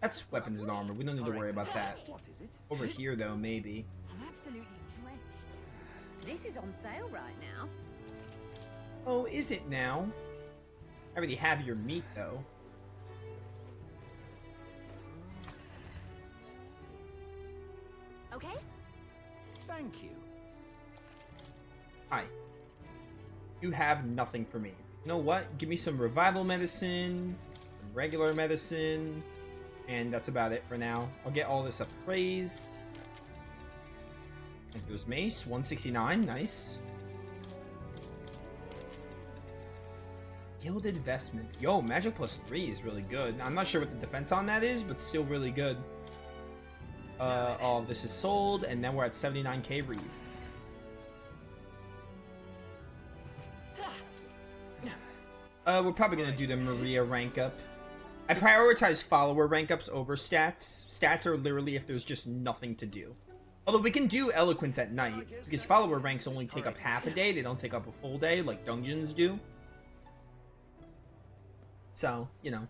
That's weapons and armor. We don't need to worry about that. What is it? Over here, though, maybe. I'm absolutely drenched. This is on sale right now. Oh, is it now? I already have your meat, though. Okay? Thank you. Hi. You have nothing for me. You know what? Give me some revival medicine, some regular medicine, and that's about it for now. I'll get all this appraised. And there's mace, 169, nice. Gilded vestment. Yo, magic plus 3 is really good. I'm not sure what the defense on that is, but still really good. All of this is sold, and then we're at 79k reef. We're probably gonna do the Maria rank up. I prioritize follower rank ups over stats. Stats are literally if there's just nothing to do. Although we can do eloquence at night, because follower ranks only take up half a day, they don't take up a full day like dungeons do. So, you know.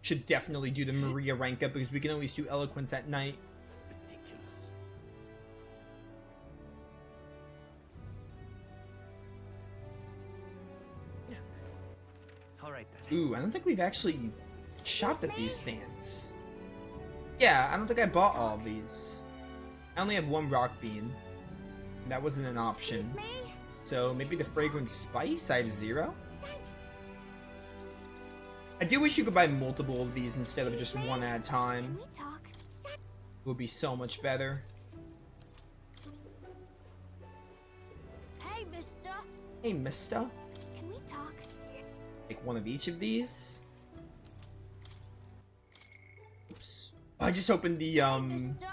Should definitely do the Maria rank up because we can always do eloquence at night. Ridiculous. All right then. Ooh, I don't think we've actually shopped at these stands. Yeah, I don't think I bought all of these. I only have one rock bean. That wasn't an option. So maybe the fragrant spice? I have 0. I do wish you could buy multiple of these instead of just one at a time. It would be so much better. Hey, mister. Hey, mister. Can we talk? Take one of each of these. Oops. Oh, I just opened the, Mister?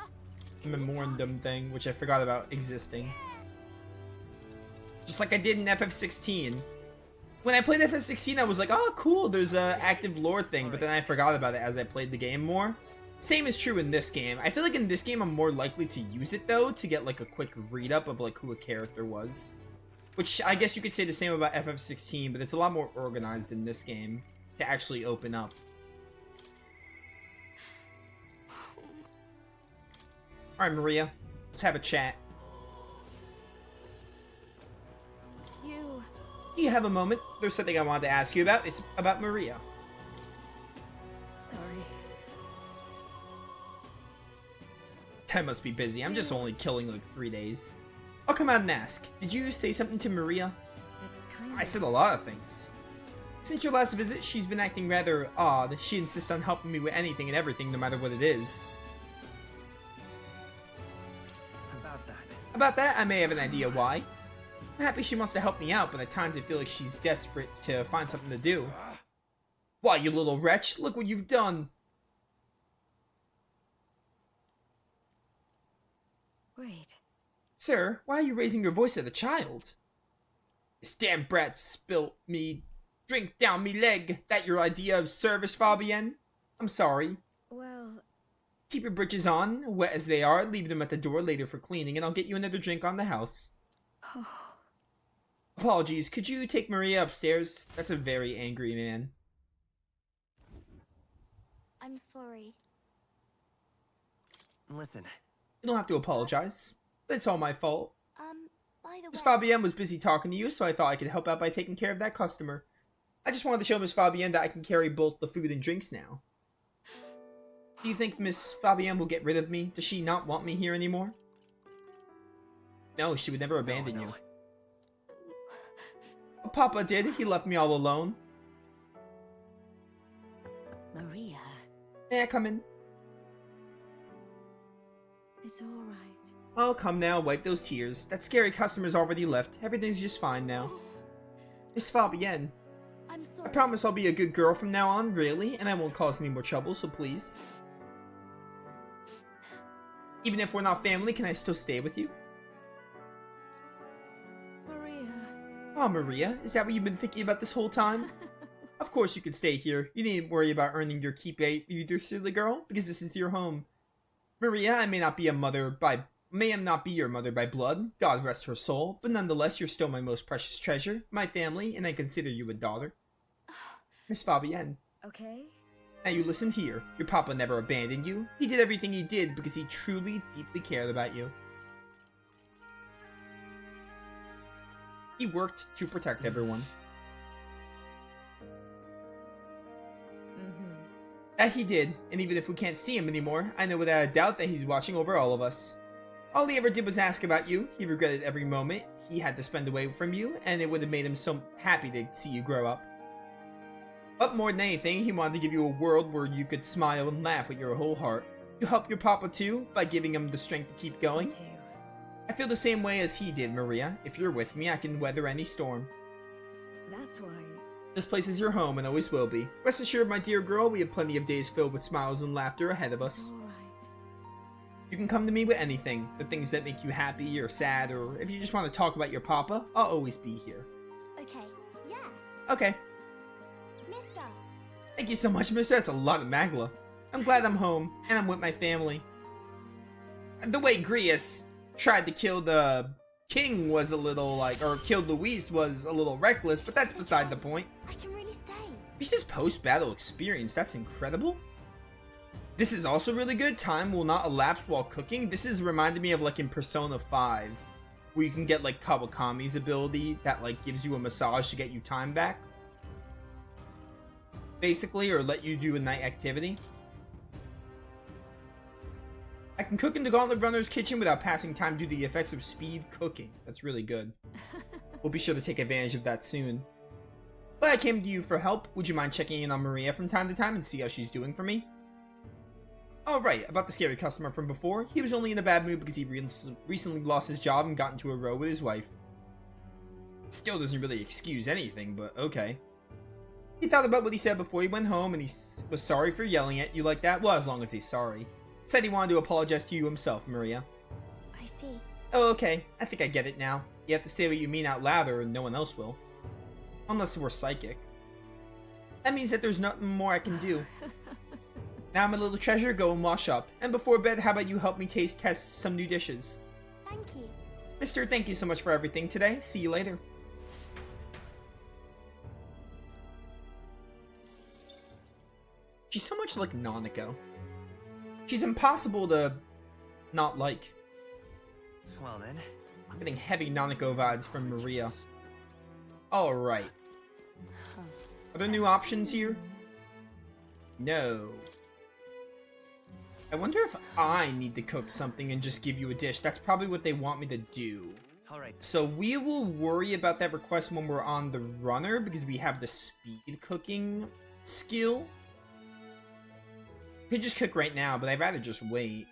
memorandum thing, which I forgot about existing. Just like I did in FF16. When I played FF16, I was like, oh, cool, there's a active lore thing, but then I forgot about it as I played the game more. Same is true in this game. I feel like in this game, I'm more likely to use it, though, to get, like, a quick read-up of, like, who a character was. Which, I guess you could say the same about FF16, but it's a lot more organized in this game to actually open up. Alright, Maria, let's have a chat. Do you have a moment? There's something I wanted to ask you about. It's about Maria. Sorry. I must be busy. I'm just only killing like 3 days. I'll come out and ask. Did you say something to Maria? I said a lot of things. Since your last visit, she's been acting rather odd. She insists on helping me with anything and everything, no matter what it is. About that, I may have an idea why. I'm happy she wants to help me out, but at times I feel like she's desperate to find something to do. Why, you little wretch? Look what you've done! Wait. Sir, why are you raising your voice at a child? This damn brat spilt me drink down me leg. That your idea of service, Fabienne? I'm sorry. Well... Keep your britches on, wet as they are. Leave them at the door later for cleaning, and I'll get you another drink on the house. Apologies, could you take Maria upstairs? That's a very angry man. I'm sorry. Listen. You don't have to apologize. It's all my fault. By the Miss way... Fabienne was busy talking to you, so I thought I could help out by taking care of that customer. I just wanted to show Miss Fabienne that I can carry both the food and drinks now. Do you think Miss Fabienne will get rid of me? Does she not want me here anymore? No, she would never abandon you. Papa did. He left me all alone. Maria. May I come in? It's alright. Oh, come now. Wipe those tears. That scary customer's already left. Everything's just fine now. Miss Fabienne. I'm sorry. I promise I'll be a good girl from now on, really, and I won't cause any more trouble, so please. Even if we're not family, can I still stay with you? Maria. Oh, Maria, is that what you've been thinking about this whole time? Of course you can stay here. You needn't worry about earning your keep, either, silly girl, because this is your home. Maria, I may not be your mother by blood, God rest her soul, but nonetheless, you're still my most precious treasure, my family, and I consider you a daughter. Miss Fabienne. Okay. Now you listened here. Your papa never abandoned you. He did everything he did because he truly, deeply cared about you. He worked to protect everyone. That he did, and even if we can't see him anymore, I know without a doubt that he's watching over all of us. All he ever did was ask about you. He regretted every moment he had to spend away from you, and it would have made him so happy to see you grow up. But more than anything, he wanted to give you a world where you could smile and laugh with your whole heart. You help your papa too, by giving him the strength to keep going. I feel the same way as he did, Maria. If you're with me, I can weather any storm. That's why. This place is your home and always will be. Rest assured, my dear girl, we have plenty of days filled with smiles and laughter ahead of us. All right. You can come to me with anything. The things that make you happy or sad, or if you just want to talk about your papa, I'll always be here. Okay. Yeah. Okay. Mister. Thank you so much, mister. That's a lot of Magla. I'm glad I'm home, and I'm with my family. The way Grius tried to kill the king was a little like, or killed Luis was a little reckless, but that's beside the point. I can really stay. This is post-battle experience. That's incredible. This is also really good. Time will not elapse while cooking. This is reminded me of like in Persona 5, where you can get like Kawakami's ability that like gives you a massage to get you time back. Basically, or let you do a night activity. I can cook in the Gauntlet Runner's kitchen without passing time due to the effects of speed cooking. That's really good. We'll be sure to take advantage of that soon. But I came to you for help. Would you mind checking in on Maria from time to time and see how she's doing for me? Oh right, about the scary customer from before. He was only in a bad mood because he recently lost his job and got into a row with his wife. Still doesn't really excuse anything, but okay. He thought about what he said before he went home and he was sorry for yelling at you like that. Well, as long as he's sorry. Said he wanted to apologize to you himself, Maria. I see. Oh, okay. I think I get it now. You have to say what you mean out loud or no one else will. Unless we're psychic. That means that there's nothing more I can do. Now, my little treasure, go and wash up. And before bed, how about you help me test some new dishes? Thank you. Mister, thank you so much for everything today. See you later. She's so much like Nanako. She's impossible to not like. Well then. I'm getting heavy Nanako vibes from Maria. Alright. Are there new options here? No. I wonder if I need to cook something and just give you a dish. That's probably what they want me to do. Alright. So we will worry about that request when we're on the runner because we have the speed cooking skill. Could just cook right now, but I'd rather just wait.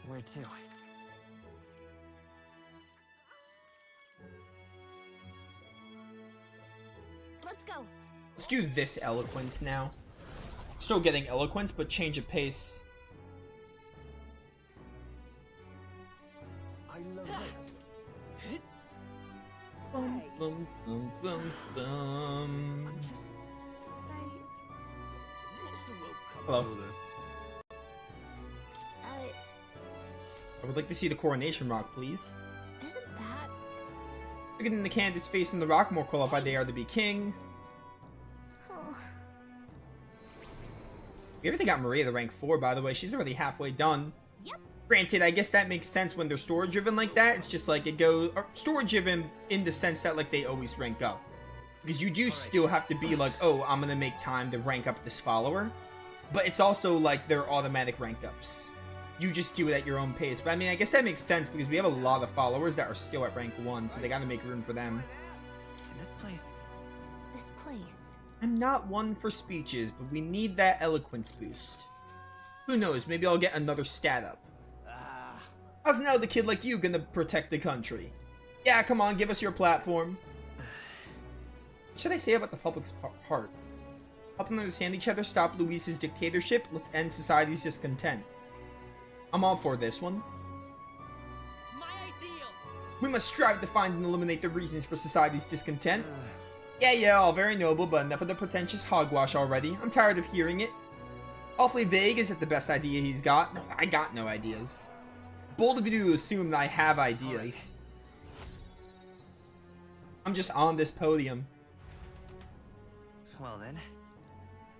Where to? Let's go. Let's do this eloquence now. Still getting eloquence, but change of pace. I love it. Bum, bum, bum, bum, bum. Hello. I would like to see the coronation rock, please. Isn't that? Look at the candidates facing the rock, more qualified they are to be king. Oh. We already got Maria to rank 4, by the way. She's already halfway done. Yep. Granted, I guess that makes sense when they're storage driven like that. It's just like it goes storage driven in the sense that like they always rank up. Because you do still have to be like, oh, I'm gonna make time to rank up this follower. But it's also like they're automatic rank ups. You just do it at your own pace. But I mean, I guess that makes sense because we have a lot of followers that are still at rank 1, so they gotta make room for them. This place. This place. I'm not one for speeches, but we need that eloquence boost. Who knows, maybe I'll get another stat up. How's now the kid like you gonna protect the country? Yeah, come on, give us your platform. What should I say about the public's heart? Help them understand each other, stop Luis's dictatorship, let's end society's discontent. I'm all for this one. My ideals. We must strive to find and eliminate the reasons for society's discontent. Yeah, all very noble, but enough of the pretentious hogwash already. I'm tired of hearing it. Awfully vague, is it the best idea he's got? No, I got no ideas. Bold of you to assume that I have ideas. I'm just on this podium. Well then.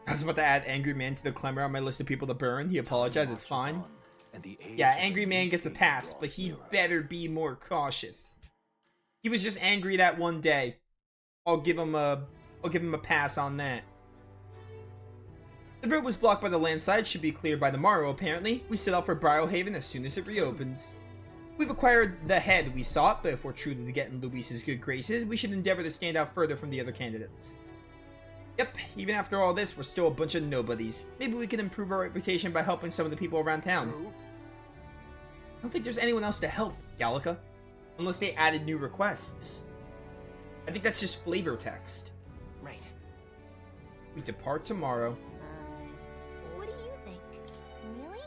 I was about to add Angry Man to the clemmer on my list of people to burn. He apologized, it's fine. Yeah, Angry Man gets a pass, but he better be more cautious. He was just angry that one day. I'll give him a pass on that. The road was blocked by the landslide, should be cleared by tomorrow apparently. We set out for Briohaven as soon as it reopens. We've acquired the head we sought, but if we're truly to get in Luis's good graces, we should endeavor to stand out further from the other candidates. Yep, even after all this, we're still a bunch of nobodies. Maybe we can improve our reputation by helping some of the people around town. I don't think there's anyone else to help, Gallica. Unless they added new requests. I think that's just flavor text. Right. We depart tomorrow. What do you think? Really?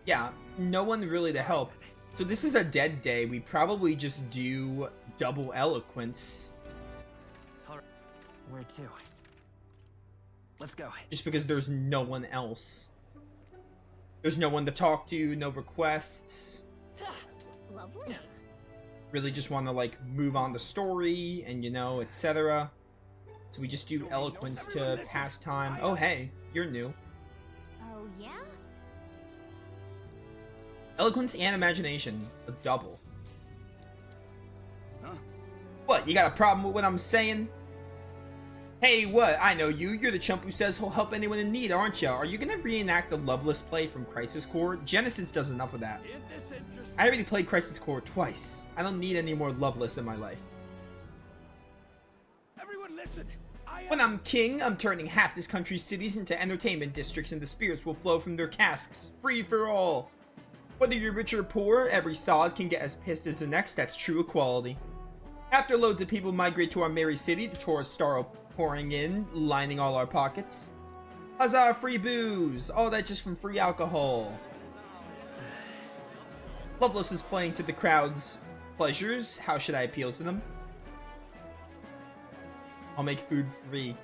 Yeah, no one really to help. So this is a dead day. We probably just do double eloquence. Where to? Let's go. Just because there's no one else. There's no one to talk to, no requests. Lovely. Really just want to like move on the story and you know, etc. So we just do eloquence to pass time. Oh hey, you're new. Oh yeah? Eloquence and imagination, a double. What, you got a problem with what I'm saying? Hey, what? I know you. You're the chump who says he'll help anyone in need, aren't you? Are you gonna reenact the Loveless play from Crisis Core? Genesis does enough of that. I already played Crisis Core twice. I don't need any more Loveless in my life. Everyone listen. When I'm king, I'm turning half this country's cities into entertainment districts and the spirits will flow from their casks. Free for all. Whether you're rich or poor, every sod can get as pissed as the next. That's true equality. After loads of people migrate to our merry city, the tourists start pouring in, lining all our pockets. Huzzah, free booze! All that just from free alcohol. Loveless is playing to the crowd's pleasures. How should I appeal to them? I'll make food free.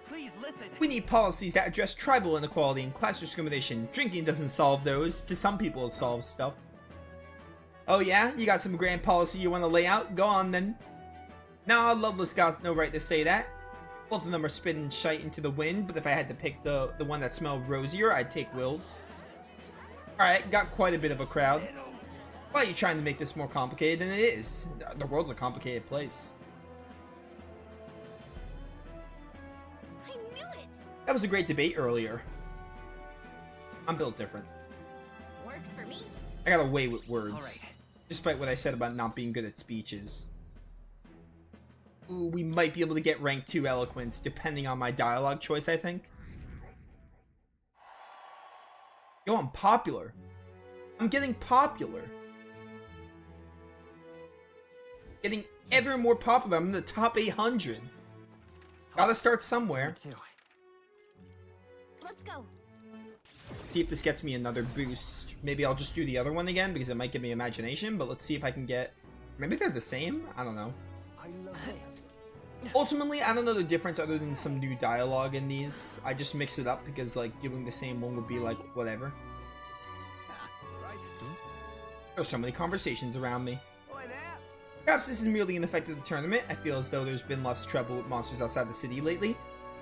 Please listen. We need policies that address tribal inequality and class discrimination. Drinking doesn't solve those. To some people it solves stuff. Oh yeah? You got some grand policy you want to lay out? Go on then. Nah, Loveless got no right to say that. Both of them are spitting shite into the wind, but if I had to pick the one that smelled rosier, I'd take Will's. Alright, got quite a bit of a crowd. Why are you trying to make this more complicated than it is? The world's a complicated place. I knew it! That was a great debate earlier. I'm built different. Works for me. I got a way with words. Alright. Despite what I said about not being good at speeches. Ooh, we might be able to get rank 2 eloquence, depending on my dialogue choice, I think. Yo, I'm popular. I'm getting popular. Getting ever more popular. I'm in the top 800. Gotta start somewhere. Where to? Let's go. See if this gets me another boost. Maybe I'll just do the other one again, because it might give me imagination, but let's see if I can get... Maybe they're the same? I don't know. I love it. Ultimately, I don't know the difference other than some new dialogue in these. I just mix it up because, like, doing the same one would be, like, whatever. Right? There's so many conversations around me. Oi there. Perhaps this is merely an effect of the tournament. I feel as though there's been less trouble with monsters outside the city lately.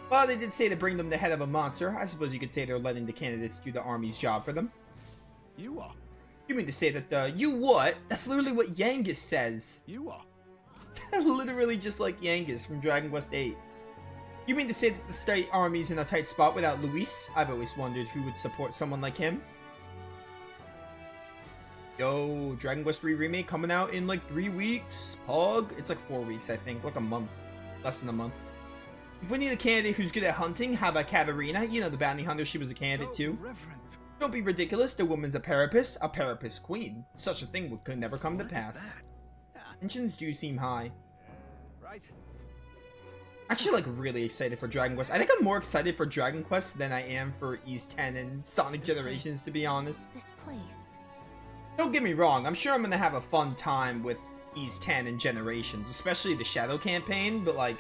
Well, they did say to bring them the head of a monster. I suppose you could say they're letting the candidates do the army's job for them. You are. You mean to say that you what? That's literally what Yangus says. You are. Literally just like Yangus from Dragon Quest VIII. You mean to say that the state army's in a tight spot without Luis? I've always wondered who would support someone like him. Yo, Dragon Quest 3 Remake coming out in like 3 weeks. Pog. It's like 4 weeks, I think. Like a month. Less than a month. If we need a candidate who's good at hunting, how about Katarina? You know, the bounty hunter, she was a candidate too. Reverent. Don't be ridiculous, the woman's a parapus queen. Such a thing could never come to pass. Tensions do seem high. Right? Actually, like, really excited for Dragon Quest. I think I'm more excited for Dragon Quest than I am for Ys 10 and Sonic Generations, to be honest. This place. Don't get me wrong, I'm sure I'm gonna have a fun time with Ys 10 and Generations, especially the Shadow campaign, but, like,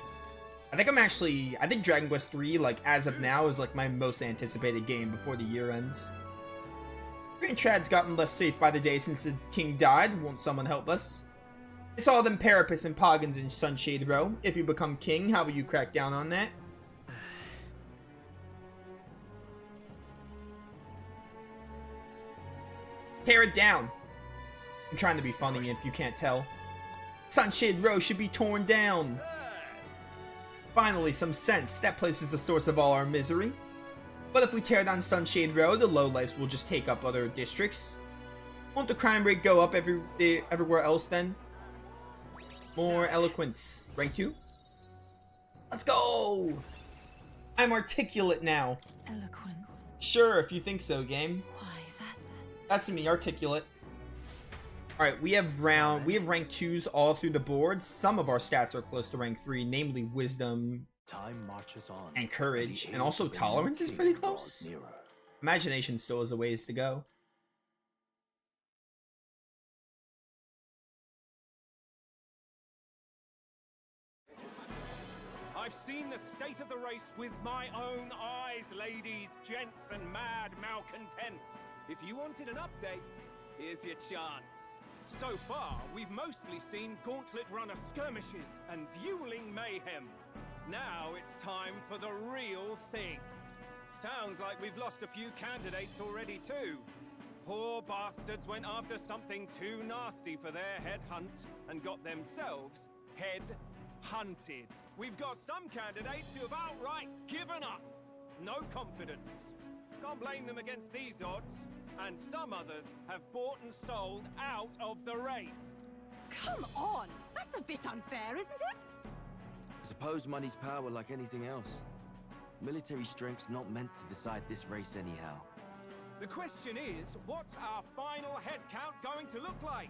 I think Dragon Quest 3, like, as of now, is, like, my most anticipated game before the year ends. Grand Trad's gotten less safe by the day since the king died. Won't someone help us? It's all them Parapets and Poggins in Sunshade Row. If you become king, how will you crack down on that? Tear it down. I'm trying to be funny if you can't tell. Sunshade Row should be torn down. Finally, some sense. That place is the source of all our misery. But if we tear down Sunshade Row, the lowlifes will just take up other districts. Won't the crime rate go up everywhere else then? More eloquence. Rank 2? Let's go! I'm articulate now. Eloquence. Sure, if you think so, game. Why that then? That's me, articulate. Alright, we have rank 2s all through the board. Some of our stats are close to rank 3, namely wisdom Time marches on. and courage. And also tolerance is pretty close. Imagination still has a ways to go. I've seen the state of the race with my own eyes, ladies, gents, and mad malcontents. If you wanted an update, here's your chance. So far, we've mostly seen gauntlet runner skirmishes and dueling mayhem. Now it's time for the real thing. Sounds like we've lost a few candidates already too. Poor bastards went after something too nasty for their head hunt and got themselves head hunted. We've got some candidates who have outright given up. No confidence. Can't blame them against these odds. And some others have bought and sold out of the race. Come on! That's a bit unfair, isn't it? I suppose money's power like anything else. Military strength's not meant to decide this race anyhow. The question is, what's our final head count going to look like?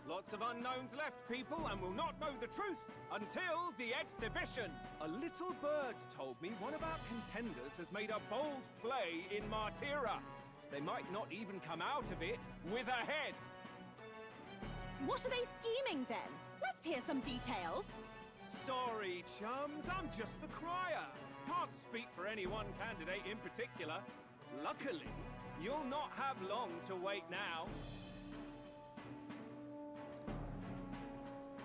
Lots of unknowns left, people, and we'll not know the truth until the exhibition. A little bird told me one of our contenders has made a bold play in Martyra. They might not even come out of it with a head. What are they scheming then? Let's hear some details. Sorry, chums, I'm just the crier. Can't speak for any one candidate in particular. Luckily, you'll not have long to wait now.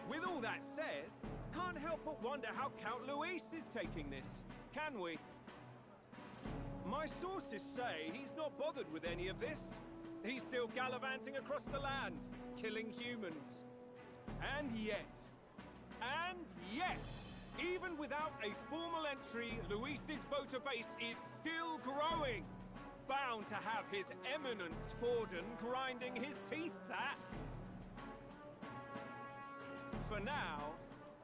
With all that said, can't help but wonder how Count Luis is taking this, can we? My sources say he's not bothered with any of this. He's still gallivanting across the land, killing humans. And yet, even without a formal entry, Luis's voter base is still growing. Bound to have his eminence Forden grinding his teeth, that. For now,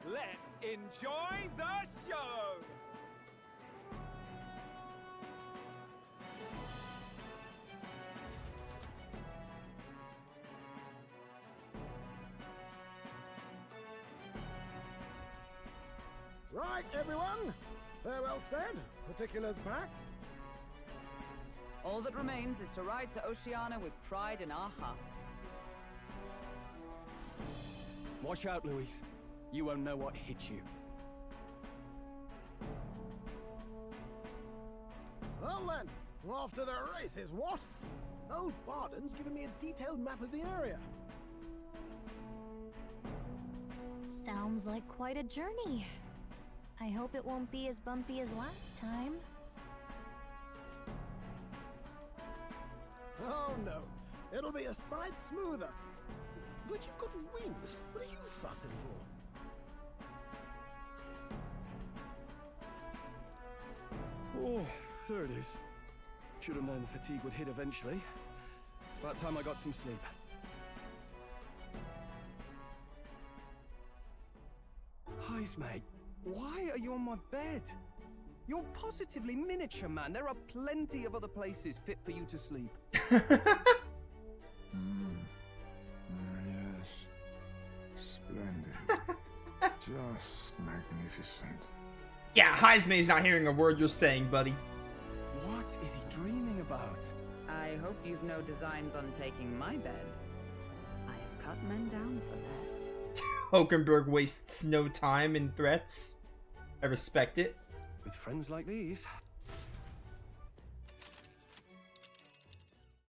let's enjoy the show! Right, everyone. Farewell said, particulars packed. All that remains is to ride to Oceania with pride in our hearts. Watch out, Luis. You won't know what hit you. Well then, off to the races, what? Old Barden's given me a detailed map of the area. Sounds like quite a journey. I hope it won't be as bumpy as last time. Oh no, it'll be a sight smoother. But you've got wings. What are you fussing for? Oh, there it is. Should have known the fatigue would hit eventually. About time I got some sleep. Heis, mate. Why are you on my bed? You're positively miniature, man. There are plenty of other places fit for you to sleep. Yes. Splendid. Just magnificent. Yeah, Heismay's not hearing a word you're saying, buddy. What is he dreaming about? I hope you've no designs on taking my bed. I have cut men down for less. Hokenberg wastes no time in threats. I respect it. With friends like these,